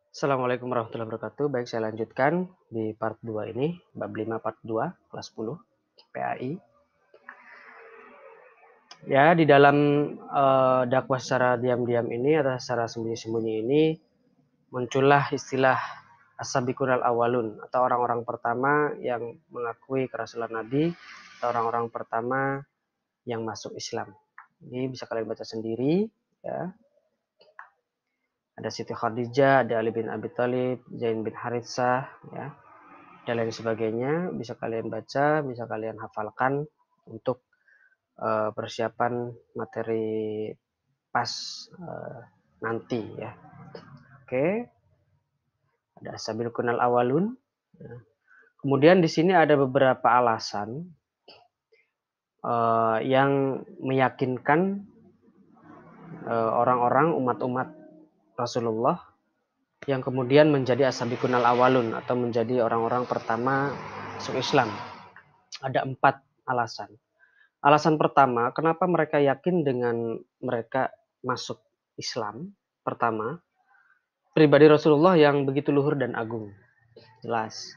Assalamualaikum warahmatullahi wabarakatuh. Baik, saya lanjutkan di part 2 ini, bab 5 part 2, kelas 10, PAI. Ya, di dalam dakwah secara diam-diam ini atau secara sembunyi-sembunyi ini muncullah istilah as-sabiqun al-awwalun atau orang-orang pertama yang mengakui kerasulan Nabi atau orang-orang pertama yang masuk Islam. Ini bisa kalian baca sendiri ya. Ada Siti Khadijah, ada Ali bin Abi Thalib, Zain bin Haritsah ya, dan lain sebagainya. Bisa kalian baca, bisa kalian hafalkan untuk persiapan materi pas nanti ya. Oke, ada Sabil Kunal Awalun. Kemudian di sini ada beberapa alasan yang meyakinkan orang-orang umat-umat Rasulullah yang kemudian menjadi as-sabiqunal awalun atau menjadi orang-orang pertama masuk Islam. Ada 4 alasan. Alasan pertama, kenapa mereka yakin dengan mereka masuk Islam? Pertama, pribadi Rasulullah yang begitu luhur dan agung. Jelas.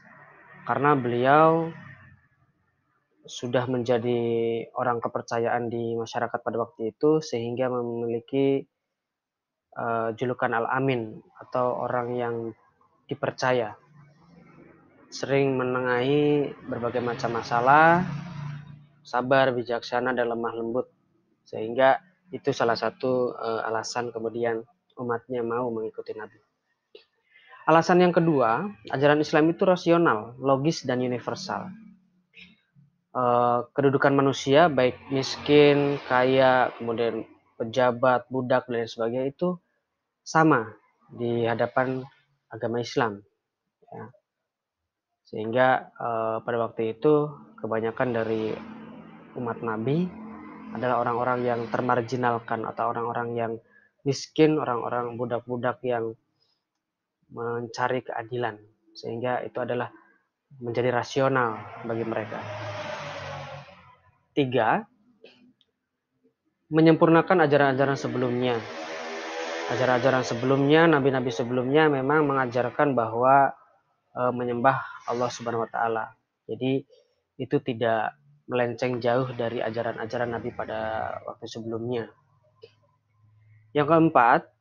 Karena beliau sudah menjadi orang kepercayaan di masyarakat pada waktu itu sehingga memiliki julukan Al-Amin atau orang yang dipercaya. Sering menengahi berbagai macam masalah, sabar, bijaksana, dan lemah lembut. Sehingga itu salah satu alasan kemudian umatnya mau mengikuti Nabi. Alasan yang kedua, ajaran Islam itu rasional, logis, dan universal. Kedudukan manusia, baik miskin, kaya, kemudian pejabat, budak, dan sebagainya itu sama di hadapan agama Islam. Ya. Sehingga pada waktu itu kebanyakan dari umat Nabi adalah orang-orang yang termarginalkan atau orang-orang yang miskin, orang-orang budak-budak yang mencari keadilan. Sehingga itu adalah menjadi rasional bagi mereka. 3, menyempurnakan ajaran-ajaran sebelumnya. Ajaran-ajaran sebelumnya, nabi-nabi sebelumnya memang mengajarkan bahwa menyembah Allah Subhanahu wa taala. Jadi itu tidak melenceng jauh dari ajaran-ajaran Nabi pada waktu sebelumnya. Yang keempat,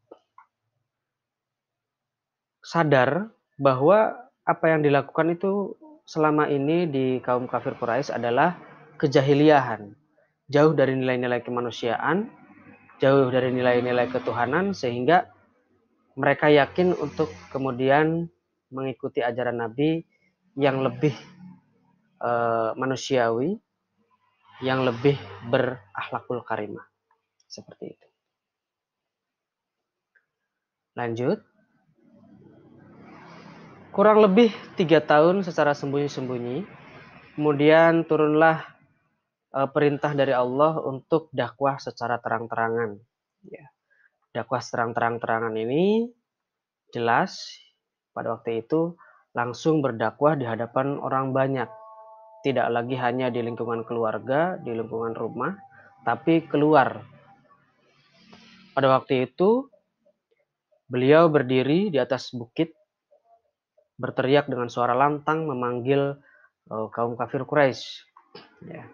sadar bahwa apa yang dilakukan itu selama ini di kaum kafir Quraisy adalah kejahiliahan, jauh dari nilai-nilai kemanusiaan, jauh dari nilai-nilai ketuhanan, sehingga mereka yakin untuk kemudian mengikuti ajaran Nabi yang lebih manusiawi, yang lebih berakhlakul karimah. Seperti itu. Lanjut. Kurang lebih 3 tahun secara sembunyi-sembunyi, kemudian turunlah perintah dari Allah untuk dakwah secara terang-terangan. Ya. Dakwah terang-terangan ini jelas pada waktu itu langsung berdakwah di hadapan orang banyak. Tidak lagi hanya di lingkungan keluarga, di lingkungan rumah, tapi keluar. Pada waktu itu beliau berdiri di atas bukit, berteriak dengan suara lantang memanggil kaum kafir Quraisy. Ya.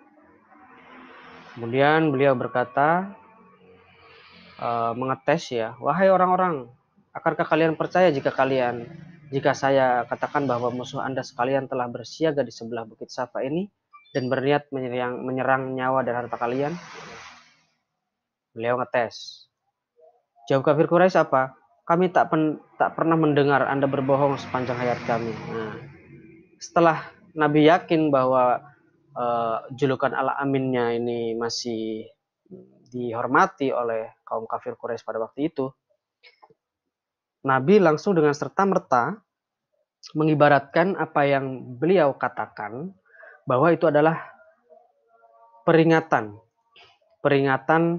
Kemudian beliau berkata, mengetes ya, wahai orang-orang, akankah kalian percaya jika saya katakan bahwa musuh Anda sekalian telah bersiaga di sebelah bukit Safa ini dan berniat menyerang nyawa dan harta kalian? Beliau ngetes. Jawab kafir Quraisy apa? Kami tak pernah mendengar Anda berbohong sepanjang hayat kami. Nah, setelah Nabi yakin bahwa julukan Al-Aminnya ini masih dihormati oleh kaum kafir Quraisy pada waktu itu, Nabi langsung dengan serta-merta mengibaratkan apa yang beliau katakan bahwa itu adalah peringatan. Peringatan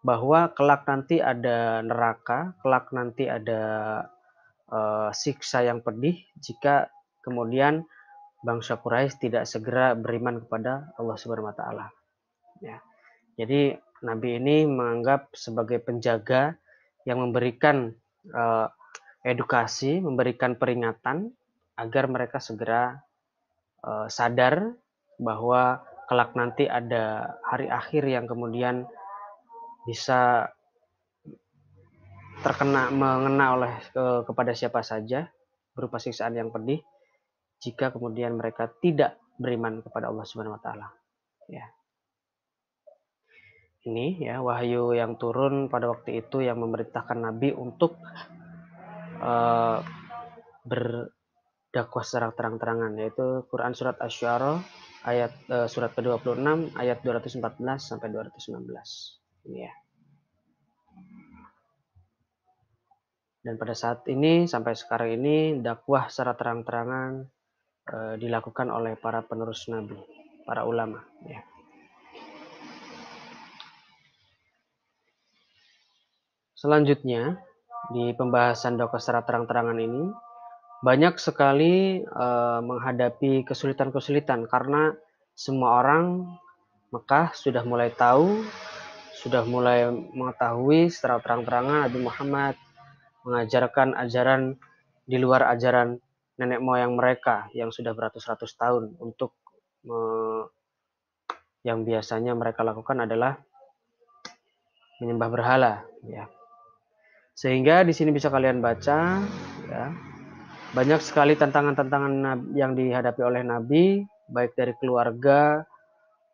bahwa kelak nanti ada neraka, kelak nanti ada siksa yang pedih jika kemudian bangsa Quraisy tidak segera beriman kepada Allah Subhanahu wa taala. Ya. Jadi Nabi ini menganggap sebagai penjaga yang memberikan edukasi, memberikan peringatan agar mereka segera sadar bahwa kelak nanti ada hari akhir yang kemudian bisa mengena oleh kepada siapa saja berupa siksaan yang pedih jika kemudian mereka tidak beriman kepada Allah Subhanahu wa taala. Ya. Ini ya wahyu yang turun pada waktu itu yang memerintahkan Nabi untuk berdakwah secara terang-terangan, yaitu Quran surat Asy-Syu'ara ayat surat ke-26 ayat 214 sampai 216. Ini ya. Dan pada saat ini sampai sekarang ini dakwah secara terang-terangan dilakukan oleh para penerus Nabi, para ulama. Ya. Selanjutnya di pembahasan dakwah secara terang-terangan ini banyak sekali menghadapi kesulitan-kesulitan karena semua orang Mekah sudah mulai tahu, sudah mulai mengetahui secara terang-terangan Nabi Muhammad mengajarkan ajaran di luar ajaran nenek moyang mereka yang sudah beratus-ratus tahun untuk yang biasanya mereka lakukan adalah menyembah berhala, ya. Sehingga di sini bisa kalian baca, ya, banyak sekali tantangan-tantangan yang dihadapi oleh Nabi, baik dari keluarga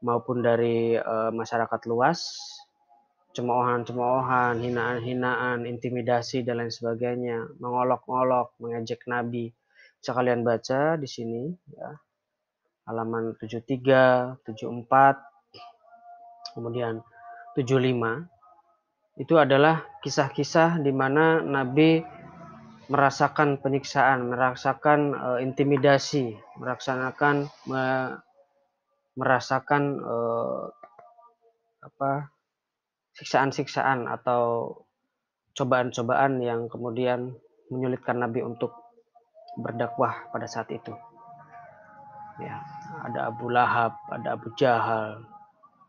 maupun dari masyarakat luas, cemoohan-cemoohan, hinaan-hinaan, intimidasi dan lain sebagainya, mengolok-olok, mengejek Nabi. Bisa kalian baca di sini, ya, halaman 73, 74, kemudian 75. Itu adalah kisah-kisah di mana Nabi merasakan penyiksaan, merasakan intimidasi, merasakan siksaan-siksaan atau cobaan-cobaan yang kemudian menyulitkan Nabi untuk berdakwah pada saat itu. Ya, ada Abu Lahab, ada Abu Jahal.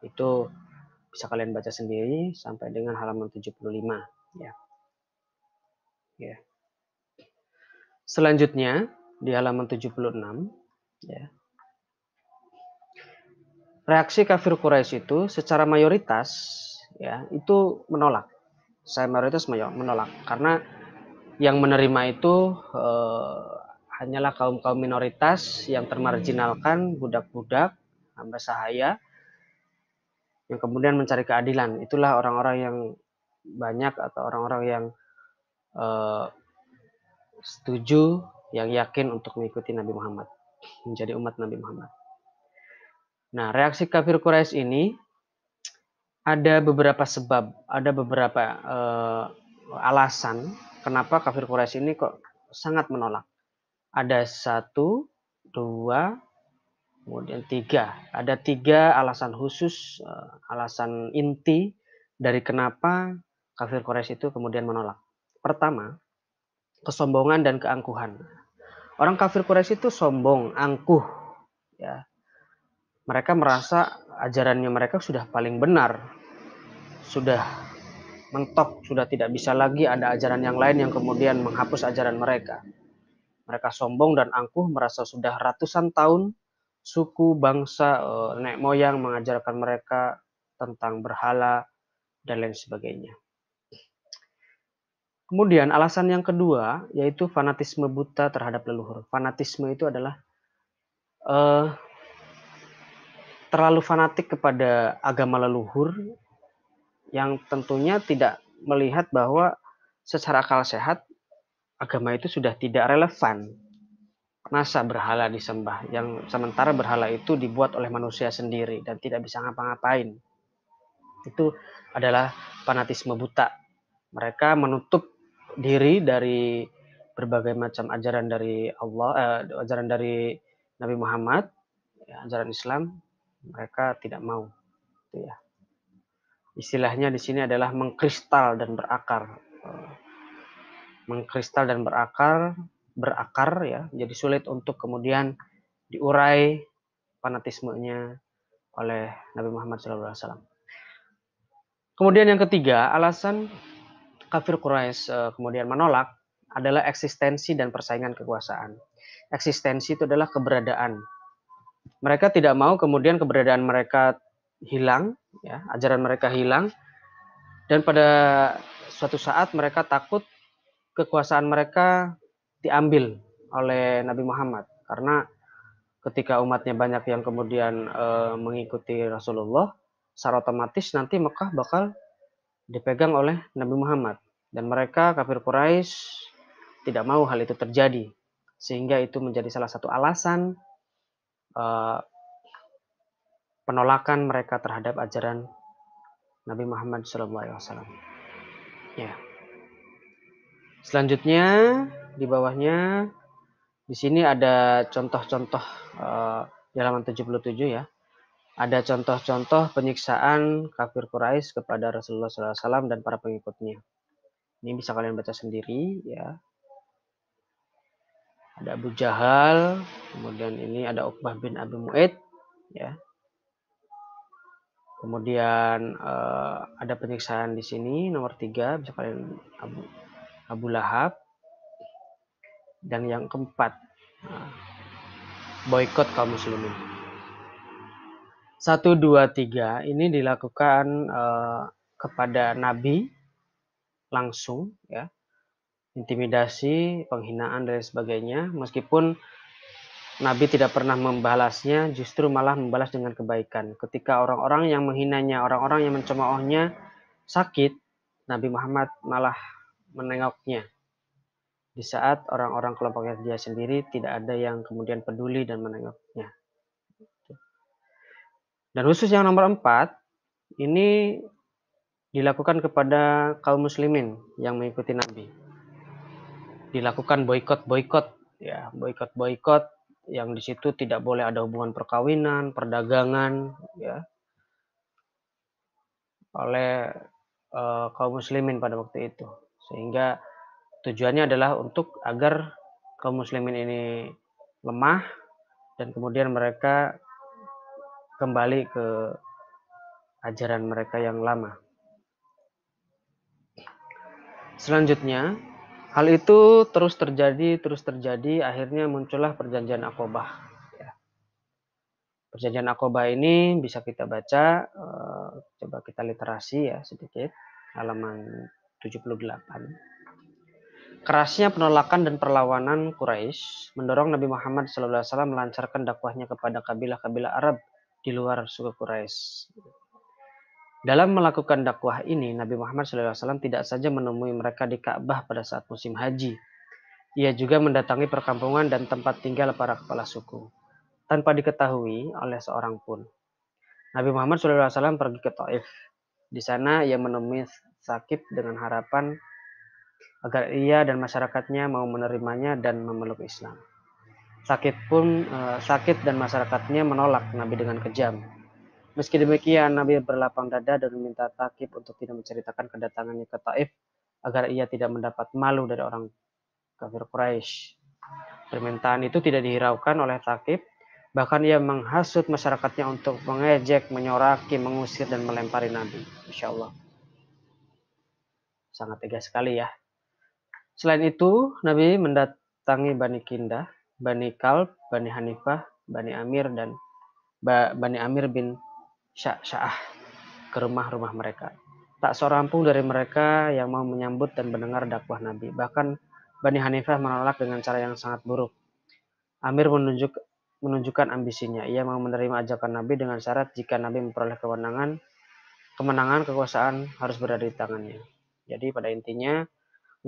Itu bisa kalian baca sendiri sampai dengan halaman 75, ya. Ya. Selanjutnya di halaman 76, ya. Reaksi kafir Quraisy itu secara mayoritas, ya, itu menolak. Saya mayoritas menolak karena yang menerima itu hanyalah kaum-kaum minoritas yang termarginalkan, budak-budak, hamba sahaya yang kemudian mencari keadilan. Itulah orang-orang yang banyak atau orang-orang yang setuju, yang yakin untuk mengikuti Nabi Muhammad, menjadi umat Nabi Muhammad. Nah, reaksi kafir Quraisy ini ada beberapa sebab, ada beberapa alasan kenapa kafir Quraisy ini kok sangat menolak. Ada 1, 2, kemudian 3. Ada 3 alasan khusus, alasan inti dari kenapa kafir Quraisy itu kemudian menolak. Pertama, kesombongan dan keangkuhan. Orang kafir Quraisy itu sombong, angkuh, ya. Mereka merasa ajarannya mereka sudah paling benar, sudah mentok, sudah tidak bisa lagi ada ajaran yang lain yang kemudian menghapus ajaran mereka. Mereka sombong dan angkuh, merasa sudah ratusan tahun suku, bangsa, nenek moyang mengajarkan mereka tentang berhala dan lain sebagainya. Kemudian alasan yang kedua yaitu fanatisme buta terhadap leluhur. Fanatisme itu adalah terlalu fanatik kepada agama leluhur yang tentunya tidak melihat bahwa secara akal sehat agama itu sudah tidak relevan. Masa berhala disembah, yang sementara berhala itu dibuat oleh manusia sendiri dan tidak bisa ngapa-ngapain. Itu adalah fanatisme buta. Mereka menutup diri dari berbagai macam ajaran dari Allah, ajaran dari Nabi Muhammad, ya, ajaran Islam. Mereka tidak mau, itu ya. Istilahnya di sini adalah mengkristal dan berakar. Mengkristal dan berakar ya, jadi sulit untuk kemudian diurai fanatismenya oleh Nabi Muhammad SAW. Kemudian yang ketiga, alasan kafir Quraisy kemudian menolak adalah eksistensi dan persaingan kekuasaan. Eksistensi itu adalah keberadaan. Mereka tidak mau kemudian keberadaan mereka hilang, ya, ajaran mereka hilang, dan pada suatu saat mereka takut kekuasaan mereka diambil oleh Nabi Muhammad, karena ketika umatnya banyak yang kemudian mengikuti Rasulullah, secara otomatis nanti Mekah bakal dipegang oleh Nabi Muhammad, dan mereka kafir Quraisy tidak mau hal itu terjadi, sehingga itu menjadi salah satu alasan penolakan mereka terhadap ajaran Nabi Muhammad SAW. Ya. Selanjutnya di bawahnya di sini ada contoh-contoh di halaman 77 ya. Ada contoh-contoh penyiksaan kafir Quraisy kepada Rasulullah SAW dan para pengikutnya. Ini bisa kalian baca sendiri ya. Ada Abu Jahal, kemudian ini ada Uqbah bin Abi Mu'aid ya. Kemudian ada penyiksaan di sini nomor 3, bisa kalian Abu Lahab. Dan yang keempat, boikot kaum muslimin. 1, 2, 3 ini dilakukan kepada Nabi langsung ya. Intimidasi, penghinaan dan sebagainya, meskipun Nabi tidak pernah membalasnya, justru malah membalas dengan kebaikan. Ketika orang-orang yang menghinanya, orang-orang yang mencemoohnya sakit, Nabi Muhammad malah menengoknya. Di saat orang-orang kelompoknya dia sendiri tidak ada yang kemudian peduli dan menengoknya. Dan khusus yang nomor 4, ini dilakukan kepada kaum muslimin yang mengikuti Nabi. Dilakukan boikot ya, boikot yang di situ tidak boleh ada hubungan perkawinan, perdagangan ya, oleh kaum muslimin pada waktu itu, sehingga tujuannya adalah untuk agar kaum muslimin ini lemah dan kemudian mereka kembali ke ajaran mereka yang lama. Selanjutnya, hal itu terus terjadi, akhirnya muncullah perjanjian Aqobah. Ya. Perjanjian Aqobah ini bisa kita baca, coba kita literasi ya sedikit, halaman 78. Kerasnya penolakan dan perlawanan Quraisy mendorong Nabi Muhammad SAW melancarkan dakwahnya kepada kabilah-kabilah Arab di luar suku Quraisy. Dalam melakukan dakwah ini, Nabi Muhammad SAW tidak saja menemui mereka di Ka'bah pada saat musim haji. Ia juga mendatangi perkampungan dan tempat tinggal para kepala suku, tanpa diketahui oleh seorang pun. Nabi Muhammad SAW pergi ke Taif. Di sana ia menemui Sakif dengan harapan agar ia dan masyarakatnya mau menerimanya dan memeluk Islam. Sakif dan masyarakatnya menolak Nabi dengan kejam. Meski demikian, Nabi berlapang dada dan meminta Sakif untuk tidak menceritakan kedatangannya ke Taif agar ia tidak mendapat malu dari orang kafir Quraisy. Permintaan itu tidak dihiraukan oleh Sakif, bahkan ia menghasut masyarakatnya untuk mengejek, menyoraki, mengusir dan melempari Nabi. Insya Allah. Sangat tegas sekali ya. Selain itu, Nabi mendatangi Bani Kindah, Bani Kalb, Bani Hanifah, Bani Amir dan Bani Amir bin Sya'ah ke rumah-rumah mereka. Tak seorang pun dari mereka yang mau menyambut dan mendengar dakwah Nabi. Bahkan Bani Hanifah menolak dengan cara yang sangat buruk. Amir menunjukkan ambisinya. Ia mau menerima ajakan Nabi dengan syarat jika Nabi memperoleh kemenangan kekuasaan harus berada di tangannya. Jadi pada intinya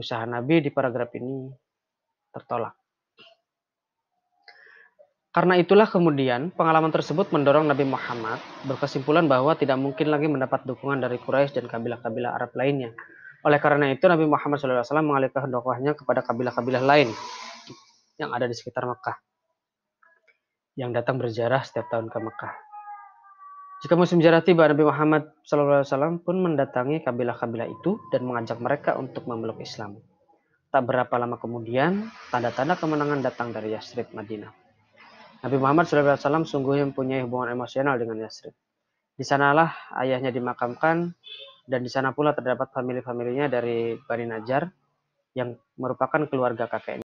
usaha Nabi di paragraf ini tertolak. Karena itulah kemudian pengalaman tersebut mendorong Nabi Muhammad berkesimpulan bahwa tidak mungkin lagi mendapat dukungan dari Quraisy dan kabilah-kabilah Arab lainnya. Oleh karena itu Nabi Muhammad SAW mengalihkan dakwahnya kepada kabilah-kabilah lain yang ada di sekitar Mekah, yang datang berziarah setiap tahun ke Mekah. Jika musim ziarah tiba, Nabi Muhammad SAW pun mendatangi kabilah-kabilah itu dan mengajak mereka untuk memeluk Islam. Tak berapa lama kemudian, tanda-tanda kemenangan datang dari Yasrib, Madinah. Nabi Muhammad SAW sungguh mempunyai hubungan emosional dengan Yasrib. Di sanalah ayahnya dimakamkan dan di sana pula terdapat famili-familinya dari Bani Najjar yang merupakan keluarga kakeknya.